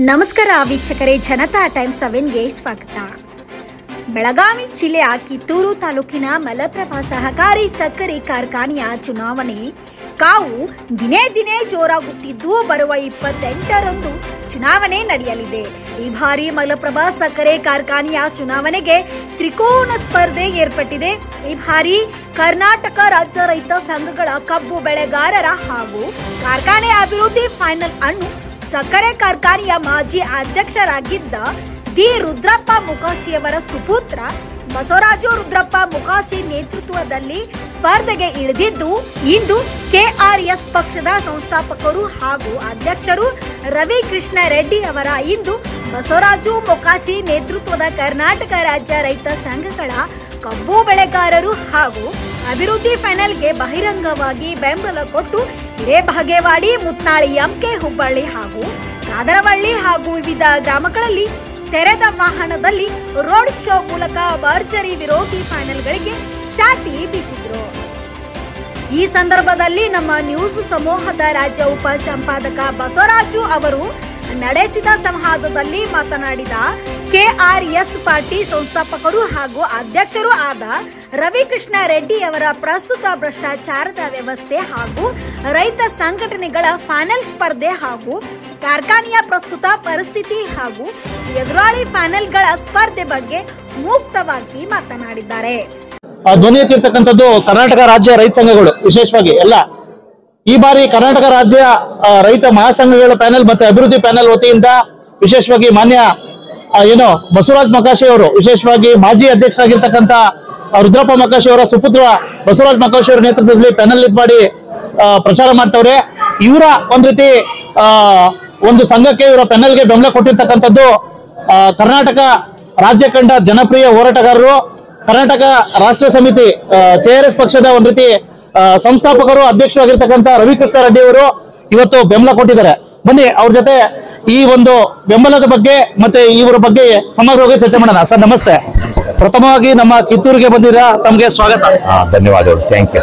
ನಮಸ್ಕಾರ ವೀಕ್ಷಕರೇ, ಜನತಾ ಟೈಮ್ಸ್ 7ಗೆ ಸ್ವಾಗತ. ಬೆಳಗಾವಿ ಜಿಲ್ಲೆಯ ಕಿತ್ತೂರು ತಾಲೂಕಿನ ಮಲಪ್ರಭಾ ಸಹಕಾರಿ ಸಕ್ಕರೆ ಕಾರ್ಖಾನೆಯ ಚುನಾವಣೆ ಕಾವು ದಿನೇ ದಿನೇ ಜೋರಾಗುತ್ತಿದ್ದು ಬರುವ 28ರಂದು ಚುನಾವಣೆ ನಡೆಯಲಿದೆ. ಈ ಬಾರಿ ಮಲಪ್ರಭಾ ಸಕ್ಕರೆ ಕಾರ್ಖಾನೆಯ ಚುನಾವಣೆಗೆ ತ್ರಿಕೋನ ಸ್ಪರ್ಧೆ ಏರ್ಪಟ್ಟಿದೆ. ಈ ಬಾರಿ ಕರ್ನಾಟಕ ರಾಜ್ಯ ರೈತ ಸಂಘಗಳ ಕಬ್ಬು ಬೆಳೆಗಾರರ ಹಾಗೂ ಕಾರ್ಖಾನೆ ಅಭಿವೃದ್ಧಿ ಫೈನಲ್ ಅನ್ನು ಸಕ್ಕರೆ ಕಾರ್ಖಾನೆಯ ಮಾಜಿ ಅಧ್ಯಕ್ಷರಾಗಿದ್ದ ದಿ ರುದ್ರಪ್ಪ ಮೊಕಾಶಿಯವರ ಸುಪುತ್ರ ಬಸವರಾಜು ರುದ್ರಪ್ಪ ಮೊಕಾಶಿ ನೇತೃತ್ವದಲ್ಲಿ ಸ್ಪರ್ಧೆಗೆ ಇಳಿದಿದ್ದು, ಇಂದು ಕೆಆರ್ಎಸ್ ಪಕ್ಷದ ಸಂಸ್ಥಾಪಕರು ಹಾಗೂ ಅಧ್ಯಕ್ಷರು ರವಿ ಕೃಷ್ಣ ರೆಡ್ಡಿ ಅವರ ಇಂದು ಬಸವರಾಜು ಮೊಕಾಶಿ ನೇತೃತ್ವದ ಕರ್ನಾಟಕ ರಾಜ್ಯ ರೈತ ಸಂಘಗಳ ಕಬ್ಬು ಬೆಳೆಗಾರರು ಹಾಗೂ ಅಭಿವೃದ್ಧಿ ಫೈನಲ್ಗೆ ಬಹಿರಂಗವಾಗಿ ಬೆಂಬಲ ಕೊಟ್ಟು ಹಿರೇಬಾಗೇವಾಡಿ, ಮುತ್ನಾಳಿ, ಎಂಕೆ, ಹುಬ್ಬಳ್ಳಿ ಹಾಗೂ ಕಾದರವಳ್ಳಿ ಹಾಗೂ ವಿವಿಧ ಗ್ರಾಮಗಳಲ್ಲಿ ತೆರೆದ ವಾಹನದಲ್ಲಿ ರೋಡ್ ಶೋ ಮೂಲಕ ಭರ್ಜರಿ ವಿರೋಧಿ ಫೈನಲ್ಗಳಿಗೆ ಚಾಟಿ ಬೀಸಿದ್ರು. ಈ ಸಂದರ್ಭದಲ್ಲಿ ನಮ್ಮ ನ್ಯೂಸ್ ಸಮೂಹದ ರಾಜ್ಯ ಉಪ ಸಂಪಾದಕ ಬಸವರಾಜು ಅವರು ನಡೆಸಿದ ಸಂವಾದದಲ್ಲಿ ಮಾತನಾಡಿದ ಕೆಆರ್ಎಸ್ ಪಾರ್ಟಿ ಸಂಸ್ಥಾಪಕರು ಹಾಗೂ ಅಧ್ಯಕ್ಷರು ಆದ ರವಿಕೃಷ್ಣ ರೆಡ್ಡಿ ಅವರ ಪ್ರಸ್ತುತ ಭ್ರಷ್ಟಾಚಾರದ ವ್ಯವಸ್ಥೆ ಹಾಗೂ ರೈತ ಸಂಘಟನೆಗಳ ಫೈನಲ್ ಸ್ಪರ್ಧೆ ಹಾಗೂ ಕಾರ್ಖಾನೆಯ ಪ್ರಸ್ತುತ ಪರಿಸ್ಥಿತಿ ಹಾಗೂ ಎದುರಾಳಿ ಫೈನಲ್ಗಳ ಸ್ಪರ್ಧೆ ಬಗ್ಗೆ ಮುಕ್ತವಾಗಿ ಮಾತನಾಡಿದ್ದಾರೆ. ಧ್ವನಿ ಎತ್ತಿರ್ತಕ್ಕಂಥದ್ದು ಕರ್ನಾಟಕ ರಾಜ್ಯ ರೈತ ಸಂಘಗಳು, ವಿಶೇಷವಾಗಿ ಎಲ್ಲ ಈ ಬಾರಿ ಕರ್ನಾಟಕ ರಾಜ್ಯ ರೈತ ಮಹಾಸಂಘಗಳ ಪ್ಯಾನೆಲ್ ಮತ್ತೆ ಅಭಿವೃದ್ಧಿ ಪ್ಯಾನೆಲ್ ವತಿಯಿಂದ ವಿಶೇಷವಾಗಿ ಮಾನ್ಯ ಬಸವರಾಜ್ ಮೊಕಾಶಿ ಅವರು, ವಿಶೇಷವಾಗಿ ಮಾಜಿ ಅಧ್ಯಕ್ಷರಾಗಿರ್ತಕ್ಕಂಥ ರುದ್ರಪ್ಪ ಮೊಕಾಶಿ ಅವರ ಸುಪುತ್ರ ಬಸವರಾಜ್ ಮೊಕಾಶಿ ಅವರ ನೇತೃತ್ವದಲ್ಲಿ ಪ್ಯಾನೆಲ್ ಮಾಡಿ ಪ್ರಚಾರ ಮಾಡ್ತವ್ರೆ. ಇವರ ಒಂದ್ ರೀತಿ ಒಂದು ಸಂಘಕ್ಕೆ, ಇವರ ಪ್ಯಾನೆಲ್ಗೆ ಬೆಂಬಲ ಕೊಟ್ಟಿರ್ತಕ್ಕಂಥದ್ದು ಕರ್ನಾಟಕ ರಾಜ್ಯ ಕಂಡ ಜನಪ್ರಿಯ ಹೋರಾಟಗಾರರು, ಕರ್ನಾಟಕ ರಾಷ್ಟ್ರ ಸಮಿತಿ ಕೆಆರ್ಎಸ್ ಪಕ್ಷದ ಒಂದ್ ರೀತಿ ಸಂಸ್ಥಾಪಕರು, ಅಧ್ಯಕ್ಷರಾಗಿರ್ತಕ್ಕಂಥ ರವಿಕೃಷ್ಣ ರೆಡ್ಡಿ ಅವರು ಇವತ್ತು ಬೆಂಬಲ ಕೊಟ್ಟಿದ್ದಾರೆ. ಬನ್ನಿ ಅವ್ರ ಜೊತೆ ಈ ಒಂದು ಬೆಂಬಲದ ಬಗ್ಗೆ ಮತ್ತೆ ಇವರ ಬಗ್ಗೆ ಸಮಗ್ರವಾಗಿ ಚರ್ಚೆ ಮಾಡೋಣ. ಸರ್ ನಮಸ್ತೆ. ಪ್ರಥಮವಾಗಿ ನಮ್ಮ ಕಿತ್ತೂರಿಗೆ ಬಂದಿರಾ, ತಮಗೆ ಸ್ವಾಗತ. ಧನ್ಯವಾದಗಳು. Thank you.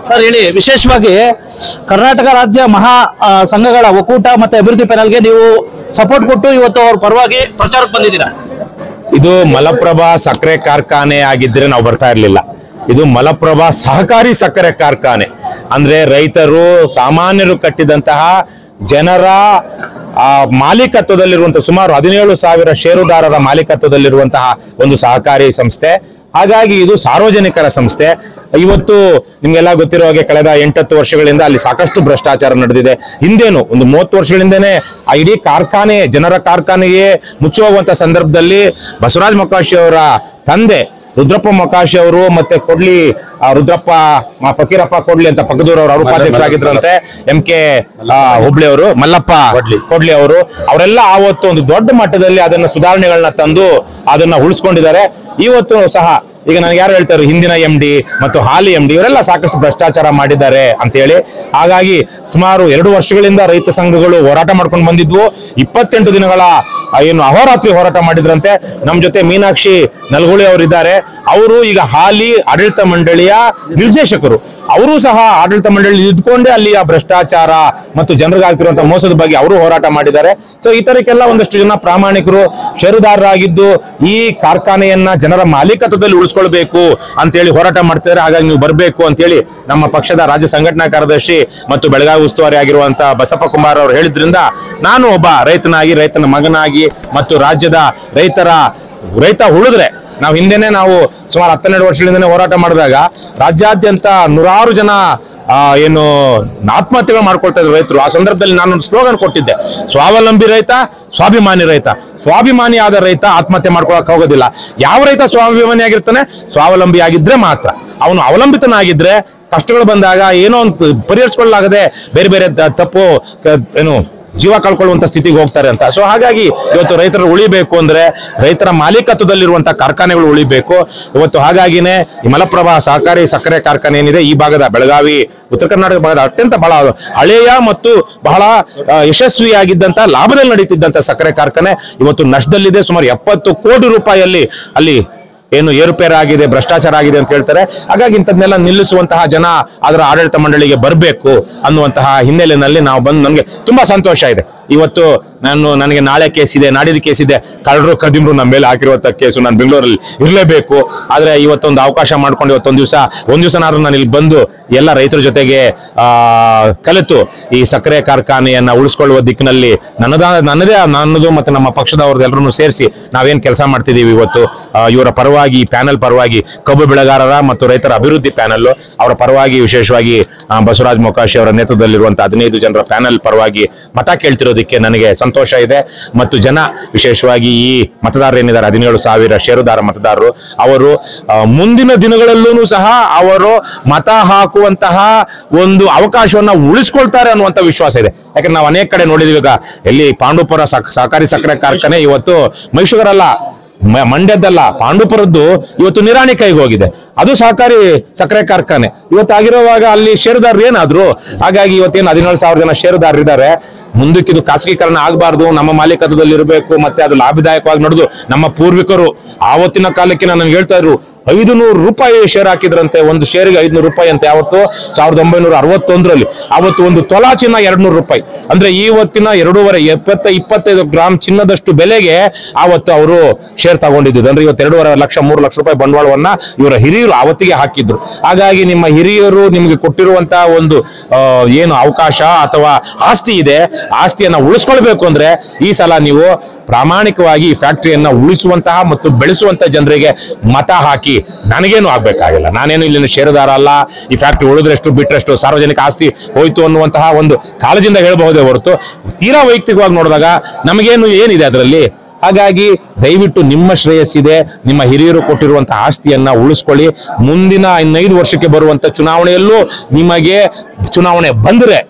ಸರ್ ಹೇಳಿ, ವಿಶೇಷವಾಗಿ ಕರ್ನಾಟಕ ರಾಜ್ಯ ಮಹಾ ಸಂಘಗಳ ಒಕ್ಕೂಟ ಮತ್ತೆ ಅಭಿವೃದ್ಧಿ ಪ್ಯಾನೆಲ್ಗೆ ನೀವು ಸಪೋರ್ಟ್ ಕೊಟ್ಟು ಇವತ್ತು ಅವ್ರ ಪರವಾಗಿ ಪ್ರಚಾರಕ್ಕೆ ಬಂದಿದ್ದೀರಾ. ಇದು ಮಲಪ್ರಭಾ ಸಕ್ಕರೆ ಕಾರ್ಖಾನೆ ಆಗಿದ್ರೆ ನಾವು ಬರ್ತಾ ಇರ್ಲಿಲ್ಲ. ಇದು ಮಲಪ್ರಭಾ ಸಹಕಾರಿ ಸಕ್ಕರೆ ಕಾರ್ಖಾನೆ ಅಂದ್ರೆ ರೈತರು, ಸಾಮಾನ್ಯರು ಕಟ್ಟಿದಂತಹ ಜನರ ಮಾಲೀಕತ್ವದಲ್ಲಿರುವಂತಹ ಸುಮಾರು 17,000 ಷೇರುದಾರರ ಮಾಲೀಕತ್ವದಲ್ಲಿರುವಂತಹ ಒಂದು ಸಹಕಾರಿ ಸಂಸ್ಥೆ. ಹಾಗಾಗಿ ಇದು ಸಾರ್ವಜನಿಕರ ಸಂಸ್ಥೆ. ಇವತ್ತು ನಿಮ್ಗೆಲ್ಲ ಗೊತ್ತಿರೋ ಹಾಗೆ ಕಳೆದ 8-10 ವರ್ಷಗಳಿಂದ ಅಲ್ಲಿ ಸಾಕಷ್ಟು ಭ್ರಷ್ಟಾಚಾರ ನಡೆದಿದೆ. ಹಿಂದೇನು ಒಂದು 30 ವರ್ಷಗಳಿಂದನೇ ಆ ಇಡೀ ಕಾರ್ಖಾನೆ, ಜನರ ಕಾರ್ಖಾನೆಗೆ ಮುಚ್ಚುವಂತ ಸಂದರ್ಭದಲ್ಲಿ ಬಸವರಾಜ್ ಮೊಕಾಶಿ ಅವರ ತಂದೆ ರುದ್ರಪ್ಪ ಮೊಕಾಶಿ ಅವರು ಮತ್ತೆ ಕೊಡ್ಲಿ ರುದ್ರಪ್ಪ ಫಕೀರಪ್ಪ ಕೊಡ್ಲಿ ಅಂತ ಪಕ್ಕದೂರವರು ಅವರು ಉಪಾಧ್ಯಕ್ಷರಾಗಿದ್ರಂತೆ. ಎಂಕೆ ಹುಬ್ಳಿ ಅವರು, ಮಲ್ಲಪ್ಪ ಕೊಡ್ಲಿ ಅವರು, ಅವರೆಲ್ಲ ಆವತ್ತು ಒಂದು ದೊಡ್ಡ ಮಟ್ಟದಲ್ಲಿ ಅದನ್ನ ಸುಧಾರಣೆಗಳನ್ನ ತಂದು ಅದನ್ನ ಉಳಿಸ್ಕೊಂಡಿದ್ದಾರೆ. ಇವತ್ತು ಸಹ ಈಗ ನನಗೆ ಯಾರು ಹೇಳ್ತಾರೆ, ಹಿಂದಿನ MD ಮತ್ತು ಹಾಲಿ MD ಇವರೆಲ್ಲ ಸಾಕಷ್ಟು ಭ್ರಷ್ಟಾಚಾರ ಮಾಡಿದ್ದಾರೆ ಅಂತ ಹೇಳಿ. ಹಾಗಾಗಿ ಸುಮಾರು 2 ವರ್ಷಗಳಿಂದ ರೈತ ಸಂಘಗಳು ಹೋರಾಟ ಮಾಡ್ಕೊಂಡು ಬಂದಿದ್ವು. 28 ದಿನಗಳ ಏನು ಅಹೋರಾತ್ರಿ ಹೋರಾಟ ಮಾಡಿದ್ರಂತೆ. ನಮ್ಮ ಜೊತೆ ಮೀನಾಕ್ಷಿ ನಲ್ಗುಳಿ ಅವರಿದ್ದಾರೆ. ಅವರು ಈಗ ಹಾಲಿ ಆಡಳಿತ ಮಂಡಳಿಯ ನಿರ್ದೇಶಕರು. ಅವರು ಸಹ ಆಡಳಿತ ಮಂಡಳಿ ಇದ್ಕೊಂಡೇ ಅಲ್ಲಿಯ ಭ್ರಷ್ಟಾಚಾರ ಮತ್ತು ಜನರಿಗಾಗ್ತಿರುವಂತಹ ಮೋಸದ ಬಗ್ಗೆ ಅವರು ಹೋರಾಟ ಮಾಡಿದ್ದಾರೆ. ಸೊ ಈ ತರಕ್ಕೆಲ್ಲ ಒಂದಷ್ಟು ಜನ ಪ್ರಾಮಾಣಿಕರು ಷೇರುದಾರರಾಗಿದ್ದು ಈ ಕಾರ್ಖಾನೆಯನ್ನ ಜನರ ಮಾಲೀಕತ್ವದಲ್ಲಿ ಉಳಿಸ್ಕೊಳ್ಬೇಕು ಅಂತ ಹೇಳಿ ಹೋರಾಟ ಮಾಡ್ತಿದ್ದಾರೆ. ಹಾಗಾಗಿ ನೀವು ಬರಬೇಕು ಅಂತ ಹೇಳಿ ನಮ್ಮ ಪಕ್ಷದ ರಾಜ್ಯ ಸಂಘಟನಾ ಕಾರ್ಯದರ್ಶಿ ಮತ್ತು ಬೆಳಗಾವಿ ಉಸ್ತುವಾರಿ ಆಗಿರುವಂತಹ ಬಸಪ್ಪ ಕುಮಾರ್ ಅವರು ಹೇಳಿದ್ರಿಂದ ನಾನು ಒಬ್ಬ ರೈತನಾಗಿ, ರೈತನ ಮಗನಾಗಿ ಮತ್ತು ರಾಜ್ಯದ ರೈತ ಉಳಿದ್ರೆ ನಾವು ಹಿಂದೆನೆ ನಾವು ಸುಮಾರು 12 ವರ್ಷಗಳಿಂದನೇ ಹೋರಾಟ ಮಾಡಿದಾಗ ರಾಜ್ಯಾದ್ಯಂತ 100 ಜನ ಏನು ಆತ್ಮಹತ್ಯೆಗಳು ಮಾಡ್ಕೊಳ್ತಾ ಇದ್ರು ರೈತರು. ಆ ಸಂದರ್ಭದಲ್ಲಿ ನಾನೊಂದು ಸ್ಲೋಗನ್ ಕೊಟ್ಟಿದ್ದೆ, ಸ್ವಾವಲಂಬಿ ರೈತ, ಸ್ವಾಭಿಮಾನಿ ರೈತ. ಸ್ವಾಭಿಮಾನಿ ಆದ ರೈತ ಆತ್ಮಹತ್ಯೆ ಮಾಡ್ಕೊಳಕ್ ಹೋಗೋದಿಲ್ಲ. ಯಾವ ರೈತ ಸ್ವಾಭಿಮಾನಿ ಆಗಿರ್ತಾನೆ, ಸ್ವಾವಲಂಬಿ ಆಗಿದ್ರೆ ಮಾತ್ರ. ಅವನು ಅವಲಂಬಿತನಾಗಿದ್ರೆ ಕಷ್ಟಗಳು ಬಂದಾಗ ಏನೋ ಒಂದು ಪರಿಹರಿಸ್ಕೊಳ್ಳಾಗದೆ ಬೇರೆ ಬೇರೆ ತಪ್ಪು ಜೀವ ಕಳ್ಕೊಳ್ಳುವಂತ ಸ್ಥಿತಿಗೆ ಹೋಗ್ತಾರೆ ಅಂತ. ಸೊ ಹಾಗಾಗಿ ಇವತ್ತು ರೈತರು ಉಳಿಬೇಕು ಅಂದ್ರೆ ರೈತರ ಮಾಲೀಕತ್ವದಲ್ಲಿರುವಂತಹ ಕಾರ್ಖಾನೆಗಳು ಉಳಿಬೇಕು ಇವತ್ತು. ಹಾಗಾಗಿನೇ ಈ ಮಲಪ್ರಭಾ ಸಹಕಾರಿ ಸಕ್ಕರೆ ಕಾರ್ಖಾನೆ ಏನಿದೆ ಈ ಭಾಗದ ಬೆಳಗಾವಿ, ಉತ್ತರ ಕರ್ನಾಟಕ ಭಾಗದ ಅತ್ಯಂತ ಬಹಳ ಹಳೆಯ ಮತ್ತು ಬಹಳ ಯಶಸ್ವಿಯಾಗಿದ್ದಂತ, ಲಾಭದಲ್ಲಿ ನಡೀತಿದ್ದಂತ ಸಕ್ಕರೆ ಕಾರ್ಖಾನೆ ಇವತ್ತು ನಷ್ಟದಲ್ಲಿದೆ. ಸುಮಾರು 70 ಕೋಟಿ ರೂಪಾಯಿಯಲ್ಲಿ ಅಲ್ಲಿ ಏನು ಏರುಪೇರು ಆಗಿದೆ, ಭ್ರಷ್ಟಾಚಾರ ಆಗಿದೆ ಅಂತ ಹೇಳ್ತಾರೆ. ಹಾಗಾಗಿ ಇಂಥದ್ನೆಲ್ಲ ನಿಲ್ಲಿಸುವಂತಹ ಜನ ಅದರ ಆಡಳಿತ ಮಂಡಳಿಗೆ ಬರಬೇಕು ಅನ್ನುವಂತಹ ಹಿನ್ನೆಲೆಯಲ್ಲಿ ನಾವು ಬಂದು ನಮಗೆ ತುಂಬಾ ಸಂತೋಷ ಇದೆ. ಇವತ್ತು ನನಗೆ ನಾಳೆ ಕೇಸ್ ಇದೆ, ನಾಡಿದ್ದು ಕೇಸ್ ಇದೆ, ಕಳ್ಳರು ಕದಿಮ್ರು ನಮ್ಮ ಮೇಲೆ ಹಾಕಿರುವಂತ ಕೇಸು, ನಾನು ಬೆಂಗಳೂರಲ್ಲಿ ಇರಲೇಬೇಕು. ಆದ್ರೆ ಇವತ್ತೊಂದು ಅವಕಾಶ ಮಾಡ್ಕೊಂಡು ಒಂದ್ ದಿವಸನಾದ್ರೂ ನಾನು ಇಲ್ಲಿ ಬಂದು ಎಲ್ಲ ರೈತರ ಜೊತೆಗೆ ಕಲಿತು ಈ ಸಕ್ಕರೆ ಕಾರ್ಖಾನೆಯನ್ನ ಉಳಿಸ್ಕೊಳ್ಳುವ ದಿಕ್ಕಿನಲ್ಲಿ ನನ್ನದು ಮತ್ತೆ ನಮ್ಮ ಪಕ್ಷದವ್ರದ್ದು ಎಲ್ಲರನ್ನು ಸೇರಿಸಿ ನಾವೇನ್ ಕೆಲಸ ಮಾಡ್ತಿದೀವಿ ಇವತ್ತು. ಇವರ ಪರವಾಗಿ, ಈ ಪ್ಯಾನೆಲ್ ಪರವಾಗಿ, ಕಬ್ಬು ಬೆಳೆಗಾರರ ಮತ್ತು ರೈತರ ಅಭಿವೃದ್ಧಿ ಪ್ಯಾನೆಲ್ ಅವರ ಪರವಾಗಿ, ವಿಶೇಷವಾಗಿ ಬಸವರಾಜ್ ಮೊಕಾಶಿ ಅವರ ನೇತೃತ್ವದಲ್ಲಿರುವಂತಹ 15 ಜನರ ಪ್ಯಾನೆಲ್ ಪರವಾಗಿ ಮತ ಕೇಳ್ತಿರೋದಕ್ಕೆ ನನಗೆ ಸಂತೋಷ ಇದೆ. ಮತ್ತು ಜನ, ವಿಶೇಷವಾಗಿ ಈ ಮತದಾರರು ಏನಿದ್ದಾರೆ 17,000 ಷೇರುದಾರ ಮತದಾರರು, ಅವರು ಮುಂದಿನ ದಿನಗಳಲ್ಲೂ ಸಹ ಅವರು ಮತ ಹಾಕುವಂತಹ ಒಂದು ಅವಕಾಶವನ್ನ ಉಳಿಸ್ಕೊಳ್ತಾರೆ ಅನ್ನುವಂತ ವಿಶ್ವಾಸ ಇದೆ. ಯಾಕಂದ್ರೆ ನಾವು ಅನೇಕ ಕಡೆ ನೋಡಿದೀವಿ. ಈಗ ಎಲ್ಲಿ ಪಾಂಡವಪುರ ಸಹಕಾರಿ ಸಕ್ಕರೆ ಕಾರ್ಖಾನೆ ಇವತ್ತು ಮೈಸೂರಲ್ಲ, ಮಂಡ್ಯದ್ದಲ್ಲ, ಪಾಂಡವಪುರದ್ದು ಇವತ್ತು ನಿರಾಣಿ ಕೈಗೆ ಹೋಗಿದೆ. ಅದು ಸಹಕಾರಿ ಸಕ್ಕರೆ ಕಾರ್ಖಾನೆ ಇವತ್ತು ಆಗಿರುವಾಗ ಅಲ್ಲಿ ಷೇರುದಾರರು ಏನಾದ್ರು. ಹಾಗಾಗಿ ಇವತ್ತೇನು 17,000 ಜನ ಷೇರುದಾರರಿದ್ದಾರೆ. ಮುಂದಕ್ಕೆ ಇದು ಖಾಸಗೀಕರಣ ಆಗಬಾರ್ದು, ನಮ್ಮ ಮಾಲೀಕತ್ವದಲ್ಲಿ ಇರಬೇಕು, ಮತ್ತೆ ಅದು ಲಾಭದಾಯಕವಾಗಿ ನಡೆದು ನಮ್ಮ ಪೂರ್ವಿಕರು ಆವತ್ತಿನ ಕಾಲಕ್ಕೆ ನನಗೆ ಹೇಳ್ತಾ ಇದ್ರು 500 ರೂಪಾಯಿ ಶೇರ್ ಹಾಕಿದ್ರಂತೆ, ಒಂದು ಶೇರಿಗೆ 500 ರೂಪಾಯಿ ಅಂತ. ಯಾವತ್ತು 1961ರಲ್ಲಿ ಅವತ್ತು ಒಂದು ತೊಲಾ ಚಿನ್ನ 200 ರೂಪಾಯಿ. ಅಂದ್ರೆ ಇವತ್ತಿನ 2.25 ಗ್ರಾಮ್ ಚಿನ್ನದಷ್ಟು ಬೆಲೆಗೆ ಆವತ್ತು ಅವರು ಶೇರ್ ತಗೊಂಡಿದ್ದು. ಅಂದ್ರೆ ಇವತ್ತು 2.5 ಲಕ್ಷ 3 ಲಕ್ಷ ರೂಪಾಯಿ ಬಂಡವಾಳವನ್ನ ಇವರ ಹಿರಿಯರು ಆವತ್ತಿಗೆ ಹಾಕಿದ್ರು. ಹಾಗಾಗಿ ನಿಮ್ಮ ಹಿರಿಯರು ನಿಮಗೆ ಕೊಟ್ಟಿರುವಂತಹ ಒಂದು ಏನು ಅವಕಾಶ ಅಥವಾ ಆಸ್ತಿ ಇದೆ, ಆಸ್ತಿಯನ್ನ ಉಳಿಸ್ಕೊಳ್ಬೇಕು ಅಂದ್ರೆ ಈ ಸಲ ನೀವು ಪ್ರಾಮಾಣಿಕವಾಗಿ ಈ ಫ್ಯಾಕ್ಟರಿಯನ್ನ ಉಳಿಸುವಂತಹ ಮತ್ತು ಬೆಳೆಸುವಂತಹ ಜನರಿಗೆ ಮತ ಹಾಕಿ. ನನಗೇನು ಆಗ್ಬೇಕಾಗಿಲ್ಲ, ನಾನೇನು ಇಲ್ಲಿನ ಷೇರುದಾರ ಅಲ್ಲ. ಈ ಫ್ಯಾಕ್ಟರಿ ಉಳಿದ್ರೆಷ್ಟು ಬಿಟ್ರಷ್ಟು ಸಾರ್ವಜನಿಕ ಆಸ್ತಿ ಹೋಯ್ತು ಅನ್ನುವಂತಹ ಒಂದು ಕಾಳಜಿಯಿಂದ ಹೇಳಬಹುದೇ ಹೊರತು ತೀರಾ ವೈಯಕ್ತಿಕವಾಗಿ ನೋಡಿದಾಗ ನಮಗೇನು ಏನಿದೆ ಅದರಲ್ಲಿ. ಹಾಗಾಗಿ ದಯವಿಟ್ಟು ನಿಮ್ಮ ಶ್ರೇಯಸ್ಸಿದೆ, ನಿಮ್ಮ ಹಿರಿಯರು ಕೊಟ್ಟಿರುವಂತಹ ಆಸ್ತಿಯನ್ನ ಉಳಿಸ್ಕೊಳ್ಳಿ. ಮುಂದಿನ 5 ವರ್ಷಕ್ಕೆ ಬರುವಂತ ಚುನಾವಣೆಯಲ್ಲೂ ನಿಮಗೆ ಚುನಾವಣೆ ಬಂದ್ರೆ,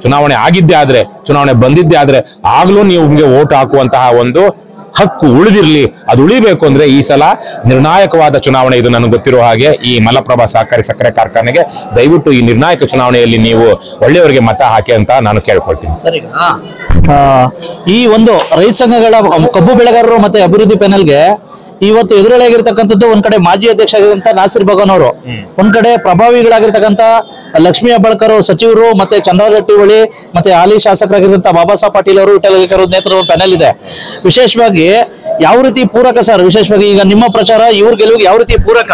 ಚುನಾವಣೆ ಆಗಿದ್ದೇ ಆದ್ರೆ, ಚುನಾವಣೆ ಬಂದಿದ್ದೇ ಆದ್ರೆ ಆಗ್ಲೂ ನೀವು ನಿಮಗೆ ವೋಟ್ ಹಾಕುವಂತಹ ಒಂದು ಹಕ್ಕು ಉಳಿದಿರ್ಲಿ. ಅದು ಉಳಿಬೇಕು ಅಂದ್ರೆ ಈ ಸಲ ನಿರ್ಣಾಯಕವಾದ ಚುನಾವಣೆ ಇದು. ನನಗೆ ಗೊತ್ತಿರೋ ಹಾಗೆ ಈ ಮಲಪ್ರಭಾ ಸಹಕಾರಿ ಸಕ್ಕರೆ ಕಾರ್ಖಾನೆಗೆ ದಯವಿಟ್ಟು ಈ ನಿರ್ಣಾಯಕ ಚುನಾವಣೆಯಲ್ಲಿ ನೀವು ಒಳ್ಳೆಯವರಿಗೆ ಮತ ಹಾಕಿ ಅಂತ ನಾನು ಕೇಳ್ಕೊಳ್ತೀನಿ. ಸರಿ, ಈ ಒಂದು ರೈತ ಸಂಘಗಳ ಕಬ್ಬು ಬೆಳೆಗಾರರು ಮತ್ತೆ ಅಭಿವೃದ್ಧಿ ಪ್ಯಾನೆಲ್ಗೆ ಇವತ್ತು ಎದುರುಳಿಯಾಗಿರ್ತಕ್ಕಂಥದ್ದು ಒಂದ್ ಕಡೆ ಮಾಜಿ ಅಧ್ಯಕ್ಷ ಆಗಿರುವಂತ ನಾಸಿರ್ ಭಗವಾನ್ ಅವರು, ಒಂದ್ ಕಡೆ ಪ್ರಭಾವಿಗಳಾಗಿರ್ತಕ್ಕಂಥ ಲಕ್ಷ್ಮೀ ಹೆಬ್ಬಾಳ್ಕರ್ ಸಚಿವರು, ಮತ್ತೆ ಚಂದ್ರವಳ್ಳಿ ಮತ್ತೆ ಹಾಲಿ ಶಾಸಕರಾಗಿರುವಂತಹ ಬಾಬಾ ಸಾಹೇಬ್ ಪಾಟೀಲ್ ಅವರು, ವಿಠಲ ನೇತೃತ್ವದ ಪ್ಯಾನೆಲ್ ಇದೆ. ವಿಶೇಷವಾಗಿ ಯಾವ ರೀತಿ ಪೂರಕ ಸರ್? ವಿಶೇಷವಾಗಿ ಈಗ ನಿಮ್ಮ ಪ್ರಚಾರ ಇವ್ರ ಗೆಲುವಿಗೆ ಯಾವ ರೀತಿ ಪೂರಕ?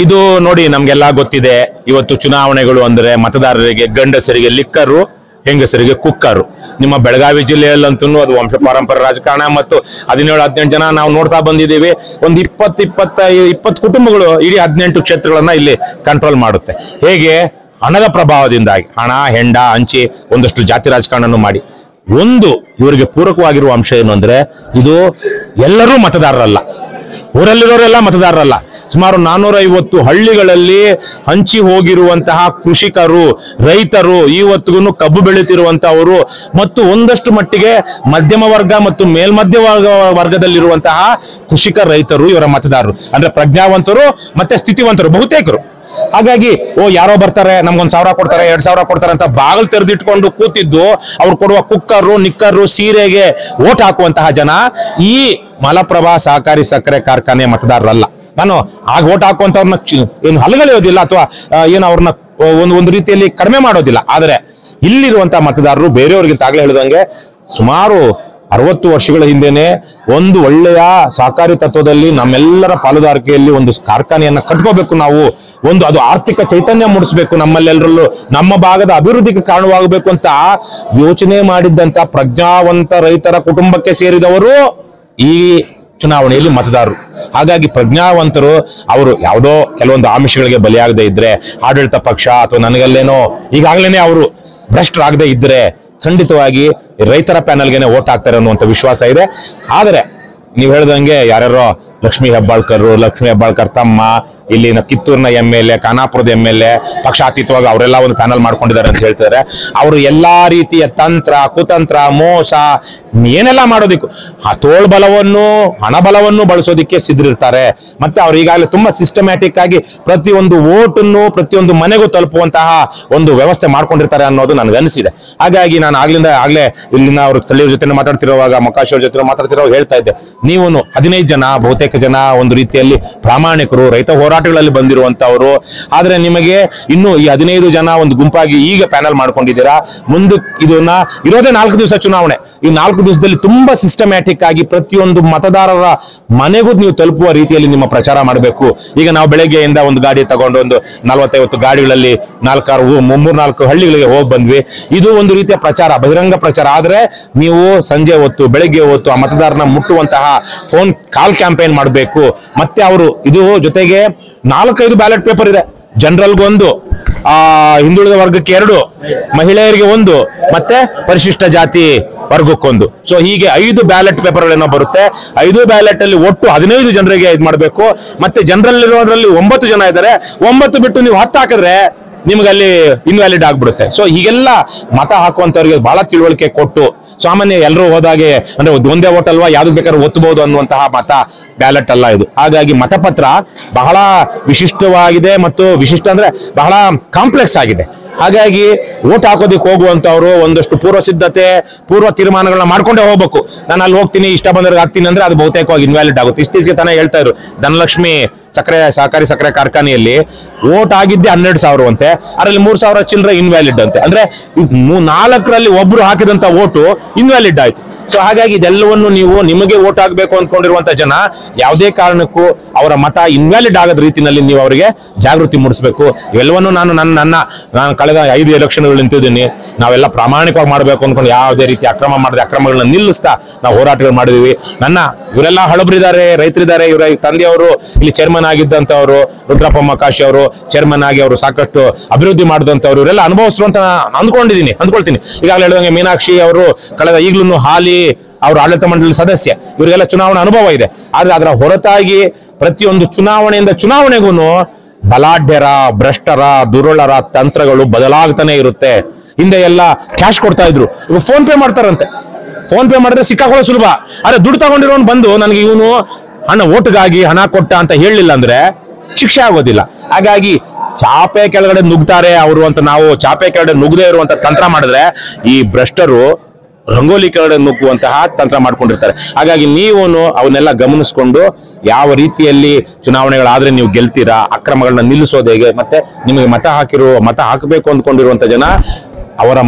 ಇದು ನೋಡಿ, ನಮ್ಗೆಲ್ಲಾ ಗೊತ್ತಿದೆ. ಇವತ್ತು ಚುನಾವಣೆಗಳು ಅಂದ್ರೆ ಮತದಾರರಿಗೆ ಗಂಡಸರಿಗೆ ಲಿಕ್ಕರು, ಹೆಂಗಸರಿಗೆ ಕುಕ್ಕರು. ನಿಮ್ಮ ಬೆಳಗಾವಿ ಜಿಲ್ಲೆಯಲ್ಲಂತೂ ಅದು ವಂಶ ಪಾರಂಪರ ರಾಜಕಾರಣ ಮತ್ತು 17-18 ಜನ ನಾವು ನೋಡ್ತಾ ಬಂದಿದ್ದೀವಿ. ಒಂದು 20 ಕುಟುಂಬಗಳು ಇಡೀ 18 ಕ್ಷೇತ್ರಗಳನ್ನ ಇಲ್ಲಿ ಕಂಟ್ರೋಲ್ ಮಾಡುತ್ತೆ. ಹೇಗೆ? ಹಣದ ಪ್ರಭಾವದಿಂದಾಗಿ, ಹಣ, ಹೆಂಡ, ಹಂಚಿ ಒಂದಷ್ಟು ಜಾತಿ ರಾಜಕಾರಣ ಮಾಡಿ. ಇವರಿಗೆ ಪೂರಕವಾಗಿರುವ ಅಂಶ ಏನು ಅಂದ್ರೆ, ಇದು ಎಲ್ಲರೂ ಮತದಾರರಲ್ಲ, ಊರಲ್ಲಿರೋರೆಲ್ಲ ಮತದಾರರಲ್ಲ. ಸುಮಾರು 450 ಹಳ್ಳಿಗಳಲ್ಲಿ ಹಂಚಿ ಹೋಗಿರುವಂತಹ ಕೃಷಿಕರು, ರೈತರು, ಇವತ್ತಿಗೂ ಕಬ್ಬು ಬೆಳೀತಿರುವಂತಹವರು ಮತ್ತು ಒಂದಷ್ಟು ಮಟ್ಟಿಗೆ ಮಧ್ಯಮ ವರ್ಗ ಮತ್ತು ಮೇಲ್ಮಧ್ಯ ವರ್ಗದಲ್ಲಿರುವಂತಹ ಕೃಷಿಕ ರೈತರು ಇವರ ಮತದಾರರು. ಅಂದ್ರೆ ಪ್ರಜ್ಞಾವಂತರು ಮತ್ತೆ ಸ್ಥಿತಿವಂತರು ಬಹುತೇಕರು. ಹಾಗಾಗಿ ಯಾರೋ ಬರ್ತಾರೆ, ನಮ್ಗೊಂದ್ 1,000 ಕೊಡ್ತಾರೆ, 2,000 ಕೊಡ್ತಾರೆ ಅಂತ ಬಾಗಿಲು ತೆರೆದಿಟ್ಕೊಂಡು ಕೂತಿದ್ದು ಅವ್ರು ಕೊಡುವ ಕುಕ್ಕರು, ನಿಕ್ಕರು, ಸೀರೆಗೆ ಓಟ್ ಹಾಕುವಂತಹ ಜನ ಈ ಮಲಪ್ರಭಾ ಸಹಕಾರಿ ಸಕ್ಕರೆ ಕಾರ್ಖಾನೆ ಮತದಾರರಲ್ಲ. ನಾನು ಆಗ ಓಟ್ ಹಾಕುವಂತವ್ರನ್ನ ಏನು ಹಲಗಳೆಯೋದಿಲ್ಲ ಅಥವಾ ಏನು ಅವ್ರನ್ನ ಒಂದು ರೀತಿಯಲ್ಲಿ ಕಡಿಮೆ ಮಾಡೋದಿಲ್ಲ. ಆದ್ರೆ ಇಲ್ಲಿರುವಂತಹ ಮತದಾರರು ಬೇರೆಯವ್ರಿಗಿಂತ ಆಗ್ಲೇ ಹೇಳಿದಂಗೆ ಸುಮಾರು 60 ವರ್ಷಗಳ ಹಿಂದೆನೆ ಒಂದು ಒಳ್ಳೆಯ ಸಹಕಾರಿ ತತ್ವದಲ್ಲಿ ನಮ್ಮೆಲ್ಲರ ಪಾಲುದಾರಿಕೆಯಲ್ಲಿ ಒಂದು ಕಾರ್ಖಾನೆಯನ್ನ ಕಟ್ಕೋಬೇಕು ನಾವು. ಅದು ಆರ್ಥಿಕ ಚೈತನ್ಯ ಮೂಡಿಸಬೇಕು ನಮ್ಮಲ್ಲೆಲ್ಲರಲ್ಲೂ, ನಮ್ಮ ಭಾಗದ ಅಭಿವೃದ್ಧಿಗೆ ಕಾರಣವಾಗಬೇಕು ಅಂತ ಯೋಚನೆ ಮಾಡಿದ್ದಂತ ಪ್ರಜ್ಞಾವಂತ ರೈತರ ಕುಟುಂಬಕ್ಕೆ ಸೇರಿದವರು ಈ ಚುನಾವಣೆಯಲ್ಲಿ ಮತದಾರರು. ಹಾಗಾಗಿ ಪ್ರಜ್ಞಾವಂತರು ಅವರು ಯಾವುದೋ ಕೆಲವೊಂದು ಆಮಿಷಗಳಿಗೆ ಬಲಿಯಾಗದೆ ಇದ್ರೆ, ಆಡಳಿತ ಪಕ್ಷ ಅಥವಾ ನನಗಲ್ಲೇನೋ ಈಗಾಗಲೇ ಅವರು ಭ್ರಷ್ಟರಾಗದೆ ಇದ್ರೆ ಖಂಡಿತವಾಗಿ ರೈತರ ಪ್ಯಾನಲ್ಗೆನೆ ಓಟ್ ಹಾಕ್ತಾರೆ ಅನ್ನುವಂಥ ವಿಶ್ವಾಸ ಇದೆ. ಆದರೆ ನೀವು ಹೇಳ್ದಂಗೆ ಯಾರ್ಯಾರೋ ಲಕ್ಷ್ಮೀ ಹೆಬ್ಬಾಳ್ಕರ್ ತಮ್ಮ, ಇಲ್ಲಿನ ಕಿತ್ತೂರಿನ MLA, ಖಾನಾಪುರದ MLA ಪಕ್ಷಾತೀತವಾಗಿ ಅವರೆಲ್ಲ ಒಂದು ಪ್ಯಾನಲ್ ಮಾಡ್ಕೊಂಡಿದ್ದಾರೆ ಅಂತ ಹೇಳ್ತಾರೆ. ಅವರು ಎಲ್ಲಾ ರೀತಿಯ ತಂತ್ರ, ಕುತಂತ್ರ, ಮೋಸ ಏನೆಲ್ಲ ಮಾಡೋದಿಕ್ಕೂ ತೋಳ್ಬಲವನ್ನು, ಹಣಬಲವನ್ನು ಬಳಸೋದಿಕ್ಕೆ ಸಿದ್ಧರಿರ್ತಾರೆ. ಮತ್ತೆ ಅವ್ರು ಈಗಾಗಲೇ ತುಂಬಾ ಸಿಸ್ಟಮ್ಯಾಟಿಕ್ ಆಗಿ ಪ್ರತಿಯೊಂದು ಓಟನ್ನು ಪ್ರತಿಯೊಂದು ಮನೆಗೂ ತಲುಪುವಂತಹ ಒಂದು ವ್ಯವಸ್ಥೆ ಮಾಡ್ಕೊಂಡಿರ್ತಾರೆ ಅನ್ನೋದು ನನಗನ್ನಿಸಿದೆ. ಹಾಗಾಗಿ ನಾನು ಆಗ್ಲೇ ಇಲ್ಲಿನ ಅವ್ರ ಸ್ಥಳೀಯರ ಜೊತೆ ಮಾತಾಡ್ತಿರುವಾಗ, ಮೊಕಾಶಿ ಅವ್ರ ಜೊತೆ ಮಾತಾಡ್ತಿರುವಾಗ ಹೇಳ್ತಾ ಇದ್ದೆ, ನೀವು 15 ಜನ ಬಹುತೇಕ ಜನ ಒಂದು ರೀತಿಯಲ್ಲಿ ಪ್ರಾಮಾಣಿಕರು, ರೈತ ಹೋರಾಟ ಹೋರಾಟಗಳಲ್ಲಿ ಬಂದಿರುವಂತವರು. ಆದ್ರೆ ನಿಮಗೆ ಇನ್ನು ಈ 15 ಜನ ಒಂದು ಗುಂಪಾಗಿ ಈಗ ಪ್ಯಾನಲ್ ಮಾಡ್ಕೊಂಡಿದ್ದೀರಾ. ಮುಂದೆ ಇದನ್ನ ಇರೋದೇ 4 ದಿವಸ ಚುನಾವಣೆ. ಈ 4 ದಿವಸದಲ್ಲಿ ತುಂಬಾ ಸಿಸ್ಟಮ್ಯಾಟಿಕ್ ಆಗಿ ಪ್ರತಿಯೊಂದು ಮತದಾರರ ಮನೆಗೂ ನೀವು ತಲುಪುವ ರೀತಿಯಲ್ಲಿ ನಿಮ್ಮ ಪ್ರಚಾರ ಮಾಡಬೇಕು. ಈಗ ನಾವು ಬೆಳಗ್ಗೆಯಿಂದ ಒಂದು ಗಾಡಿ ತಗೊಂಡು ಒಂದು 40-50 ಗಾಡಿಗಳಲ್ಲಿ 4 ಹಳ್ಳಿಗಳಿಗೆ ಹೋಗಿ ಬಂದ್ವಿ. ಇದು ಒಂದು ರೀತಿಯ ಪ್ರಚಾರ, ಬಹಿರಂಗ ಪ್ರಚಾರ. ಆದ್ರೆ ನೀವು ಸಂಜೆ ಹೊತ್ತು, ಬೆಳಗ್ಗೆ ಹೊತ್ತು ಆ ಮತದಾರನ ಮುಟ್ಟುವಂತಹ ಫೋನ್ ಕಾಲ್ ಕ್ಯಾಂಪೇನ್ ಮಾಡಬೇಕು. ಮತ್ತೆ ಅವರು ಇದು ಜೊತೆಗೆ 4-5 ಬ್ಯಾಲೆಟ್ ಪೇಪರ್ ಇದೆ. ಜನರಲ್ಗೆ 1, ಹಿಂದುಳಿದ ವರ್ಗಕ್ಕೆ 2, ಮಹಿಳೆಯರಿಗೆ 1, ಮತ್ತೆ ಪರಿಶಿಷ್ಟ ಜಾತಿ ವರ್ಗಕ್ಕೊಂದು. ಸೊ ಹೀಗೆ 5 ಬ್ಯಾಲೆಟ್ ಪೇಪರ್ಗಳೇನೋ ಬರುತ್ತೆ. 5 ಬ್ಯಾಲೆಟ್ ಅಲ್ಲಿ ಒಟ್ಟು 15 ಜನರಿಗೆ ಇದು ಮಾಡಬೇಕು. ಮತ್ತೆ ಜನರಲ್ ಇರೋದ್ರಲ್ಲಿ 9 ಜನ ಇದ್ದಾರೆ. 9 ಬಿಟ್ಟು ನೀವು 10 ಹಾಕಿದ್ರೆ ನಿಮ್ಗೆ ಅಲ್ಲಿ ಇನ್ವ್ಯಾಲಿಡ್ ಆಗ್ಬಿಡುತ್ತೆ. ಸೊ ಹೀಗೆಲ್ಲ ಮತ ಹಾಕುವಂತವ್ರಿಗೆ ಬಹಳ ತಿಳುವಳಿಕೆ ಕೊಟ್ಟು, ಸಾಮಾನ್ಯ ಎಲ್ಲರೂ ಹೋದಾಗೆ ಅಂದ್ರೆ ಒಂದೇ ಓಟ್ ಅಲ್ವಾ, ಯಾವ್ದು ಬೇಕಾದ್ರೂ ಒತ್ತಬಹುದು ಅನ್ನುವಂತಹ ಮತ ಬ್ಯಾಲೆಟ್ ಅಲ್ಲ ಇದು. ಹಾಗಾಗಿ ಮತಪತ್ರ ಬಹಳ ವಿಶಿಷ್ಟವಾಗಿದೆ ಮತ್ತು ವಿಶಿಷ್ಟ ಅಂದ್ರೆ ಬಹಳ ಕಾಂಪ್ಲೆಕ್ಸ್ ಆಗಿದೆ. ಹಾಗಾಗಿ ಓಟ್ ಹಾಕೋದಕ್ಕೆ ಹೋಗುವಂತವ್ರು ಒಂದಷ್ಟು ಪೂರ್ವ ಸಿದ್ಧತೆ, ಪೂರ್ವ ತೀರ್ಮಾನಗಳನ್ನ ಮಾಡ್ಕೊಂಡೇ ಹೋಗ್ಬೇಕು. ನಾನು ಅಲ್ಲಿ ಹೋಗ್ತೀನಿ, ಇಷ್ಟ ಬಂದವ್ರಿಗೆ ಆಗ್ತೀನಿ ಅಂದ್ರೆ ಅದು ಬಹುತೇಕವಾಗಿ ಇನ್ವ್ಯಾಲಿಡ್ ಆಗುತ್ತೆ. ಇತ್ತೀಚೆಗೆ ತಾನೇ ಹೇಳ್ತಾ ಇದ್ರು, ಧನಲಕ್ಷ್ಮಿ ಸಹಕಾರಿ ಸಕ್ಕರೆ ಕಾರ್ಖಾನೆಯಲ್ಲಿ ಓಟ್ ಆಗಿದ್ದೆ 12,000 ಅಂತೆ, ಅದರಲ್ಲಿ 3,000 ಚಿಲ್ಲರೆ ಇನ್ವ್ಯಾಲಿಡ್ ಅಂತೆ. ಅಂದ್ರೆ 4ರಲ್ಲಿ ಒಬ್ರು ಹಾಕಿದಂತ ಓಟು ಇನ್ವ್ಯಾಲಿಡ್ ಆಯ್ತು. ಸೊ ಹಾಗಾಗಿ ಇದೆಲ್ಲವನ್ನು ನೀವು ನಿಮಗೆ ಓಟ್ ಹಾಕಬೇಕು ಅಂದ್ಕೊಂಡಿರುವಂತ ಜನ ಯಾವುದೇ ಕಾರಣಕ್ಕೂ ಅವರ ಮತ ಇನ್ವ್ಯಾಲಿಡ್ ಆಗದ ರೀತಿಯಲ್ಲಿ ನೀವು ಅವರಿಗೆ ಜಾಗೃತಿ ಮೂಡಿಸಬೇಕು. ಇವೆಲ್ಲವನ್ನು ನಾನು ಕಳೆದ 5 ಎಲೆಕ್ಷನ್ಗಳು ನಿಂತಿದ್ದೀನಿ. ನಾವೆಲ್ಲ ಪ್ರಾಮಾಣಿಕವಾಗಿ ಮಾಡಬೇಕು ಅನ್ಕೊಂಡು ಯಾವುದೇ ರೀತಿ ಅಕ್ರಮಗಳನ್ನ ನಿಲ್ಲಿಸ್ತಾ ನಾವು ಹೋರಾಟಗಳು ಮಾಡಿದೀವಿ. ಇವರೆಲ್ಲ ಹಳಬರಿದ್ದಾರೆ, ರೈತರಿದ್ದಾರೆ. ಇವರ ತಂದೆಯವರು ಇಲ್ಲಿ ಚೇರ್ಮನ್ ಆಗಿದ್ದಂತವ್ರು, ರುದ್ರಪ್ಪ ಮಕಾಶಿ ಅವರು ಚೇರ್ಮನ್ ಆಗಿ ಅವರು ಸಾಕಷ್ಟು ಅಭಿವೃದ್ಧಿ ಮಾಡಿದಂತವ್ರು. ಇವರೆಲ್ಲ ಅನುಭವಿಸ್ತರು ಅಂತ ಅಂದ್ಕೊಳ್ತೀನಿ. ಈಗಾಗಲೇ ಹೇಳಿದಂಗೆ ಮೀನಾಕ್ಷಿ ಅವರು ಈಗಲೂ ಹಾಲಿ ಅವರು ಆಡಳಿತ ಮಂಡಳಿ ಸದಸ್ಯ. ಇವರಿಗೆಲ್ಲ ಚುನಾವಣಾ ಅನುಭವ ಇದೆ. ಆದ್ರೆ ಅದರ ಹೊರತಾಗಿ ಪ್ರತಿಯೊಂದು ಚುನಾವಣೆಯಿಂದ ಚುನಾವಣೆಗೂ ಬಲಾಢ್ಯರ, ಭ್ರಷ್ಟರ, ದುರುಳರ ತಂತ್ರಗಳು ಬದಲಾಗ್ತಾನೆ ಇರುತ್ತೆ. ಹಿಂದೆ ಎಲ್ಲ ಕ್ಯಾಶ್ ಕೊಡ್ತಾ ಇದ್ರು, ಈಗ ಫೋನ್ ಪೇ ಮಾಡ್ತಾರಂತೆ. ಫೋನ್ ಪೇ ಮಾಡಿದ್ರೆ ಸಿಕ್ಕಾಕೊಳ್ಳೋ ಸುಲಭ. ಆದ್ರೆ ದುಡ್ಡು ತಗೊಂಡಿರೋನು ಬಂದು ನನಗೆ ಇವನು ಓಟ್ಗಾಗಿ ಹಣ ಕೊಟ್ಟ ಅಂತ ಹೇಳಲಿಲ್ಲ ಅಂದ್ರೆ ಶಿಕ್ಷೆ ಆಗೋದಿಲ್ಲ. ಹಾಗಾಗಿ ಚಾಪೆ ಕೆಳಗಡೆ ನುಗ್ತಾರೆ ಅವರು ಅಂತ ನಾವು ಚಾಪೆ ಕೆಳಗಡೆ ನುಗ್ಗದೇ ಇರುವಂತ ತಂತ್ರ ಮಾಡಿದ್ರೆ ಈ ಭ್ರಷ್ಟರು ರಂಗೋಲಿ ಕೆಳಗಡೆ ನುಗ್ಗುವಂತಹ ತಂತ್ರ ಮಾಡ್ಕೊಂಡಿರ್ತಾರೆ. ಹಾಗಾಗಿ ನೀವು ಅವನ್ನೆಲ್ಲ ಗಮನಿಸ್ಕೊಂಡು ಯಾವ ರೀತಿಯಲ್ಲಿ ಚುನಾವಣೆಗಳಾದ್ರೆ ನೀವು ಗೆಲ್ತೀರಾ, ಅಕ್ರಮಗಳನ್ನ ನಿಲ್ಲಿಸೋದು ಹೇಗೆ, ಮತ್ತೆ ನಿಮಗೆ ಮತ ಹಾಕಬೇಕು ಅಂದ್ಕೊಂಡಿರುವಂತ ಜನ ಅವರ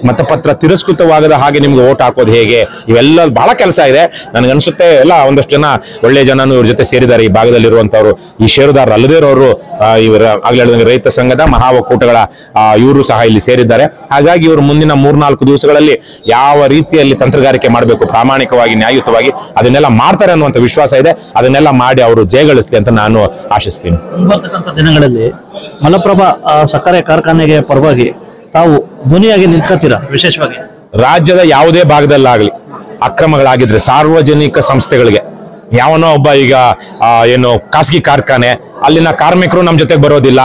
ಮತಪತ್ರ ತಿರಸ್ಕೃತವಾಗದ ಹಾಗೆ ನಿಮ್ಗೆ ಓಟ್ ಹಾಕೋದು ಹೇಗೆ, ಇವೆಲ್ಲ ಬಹಳ ಕೆಲಸ ಇದೆ. ನನಗನ್ಸುತ್ತೆ ಎಲ್ಲ ಒಂದಷ್ಟು ಜನ ಒಳ್ಳೆ ಜನನು ಇವ್ರ ಜೊತೆ ಸೇರಿದ್ದಾರೆ. ಈ ಭಾಗದಲ್ಲಿರುವಂತವ್ರು, ಈ ಷೇರುದಾರರು ಅಲ್ಲದೇ ಇರೋರು, ಇವರ ಆಗ್ಲೇ ಹೇಳಿದಂಗೆ ರೈತ ಸಂಘದ ಮಹಾ ಒಕ್ಕೂಟಗಳ ಇವರು ಸಹ ಇಲ್ಲಿ ಸೇರಿದ್ದಾರೆ. ಹಾಗಾಗಿ ಇವರು ಮುಂದಿನ 3-4 ದಿವಸಗಳಲ್ಲಿ ಯಾವ ರೀತಿಯಲ್ಲಿ ತಂತ್ರಗಾರಿಕೆ ಮಾಡಬೇಕು, ಪ್ರಾಮಾಣಿಕವಾಗಿ, ನ್ಯಾಯಯುತವಾಗಿ ಅದನ್ನೆಲ್ಲ ಮಾಡ್ತಾರೆ ಅನ್ನುವಂಥ ವಿಶ್ವಾಸ ಇದೆ. ಅದನ್ನೆಲ್ಲ ಮಾಡಿ ಅವರು ಜಯಗಳಿಸ್ಲಿ ಅಂತ ನಾನು ಆಶಿಸ್ತೀನಿ. ಬರ್ತಕ್ಕಂಥ ದಿನಗಳಲ್ಲಿ ಮಲಪ್ರಭಾ ಸಕ್ಕರೆ ಕಾರ್ಖಾನೆಗೆ ಪರವಾಗಿ ತಾವು ಧ್ವನಿಯಾಗಿ ನಿಂತ್ಕೊತೀರಾ? ವಿಶೇಷವಾಗಿ ರಾಜ್ಯದ ಯಾವುದೇ ಭಾಗದಲ್ಲಾಗ್ಲಿ ಅಕ್ರಮಗಳಾಗಿದ್ರೆ ಸಾರ್ವಜನಿಕ ಸಂಸ್ಥೆಗಳಿಗೆ ಯಾವನೋ ಒಬ್ಬ ಈಗ ಖಾಸಗಿ ಕಾರ್ಖಾನೆ ಅಲ್ಲಿನ ಕಾರ್ಮಿಕರು ನಮ್ಮ ಜೊತೆಗೆ ಬರೋದಿಲ್ಲ,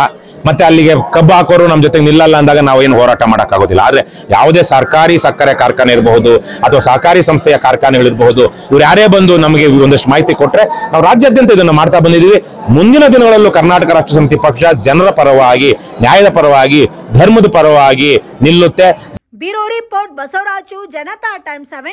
ಮತ್ತೆ ಅಲ್ಲಿಗೆ ಕಬ್ಬು ಹಾಕೋರು ನಮ್ಮ ಜೊತೆಗೆ ನಿಲ್ಲಲ್ಲ ಅಂದಾಗ ನಾವು ಏನು ಹೋರಾಟ ಮಾಡೋಕ್ಕಾಗೋದಿಲ್ಲ. ಆದ್ರೆ ಯಾವುದೇ ಸರ್ಕಾರಿ ಸಕ್ಕರೆ ಕಾರ್ಖಾನೆ ಇರಬಹುದು ಅಥವಾ ಸಹಕಾರಿ ಸಂಸ್ಥೆಯ ಕಾರ್ಖಾನೆಗಳಿರಬಹುದು, ಇವ್ರು ಯಾರೇ ಬಂದು ನಮಗೆ ಒಂದಷ್ಟು ಮಾಹಿತಿ ಕೊಟ್ರೆ ನಾವು ರಾಜ್ಯಾದ್ಯಂತ ಇದನ್ನು ಮಾಡ್ತಾ ಬಂದಿದ್ದೀವಿ. ಮುಂದಿನ ದಿನಗಳಲ್ಲೂ ಕರ್ನಾಟಕ ರಾಷ್ಟ್ರ ಸಮಿತಿ ಪಕ್ಷ ಜನರ ಪರವಾಗಿ, ನ್ಯಾಯದ ಪರವಾಗಿ, ಧರ್ಮದ ಪರವಾಗಿ ನಿಲ್ಲುತ್ತೆ. Bureau report, Basavaraju, Janata Times 7.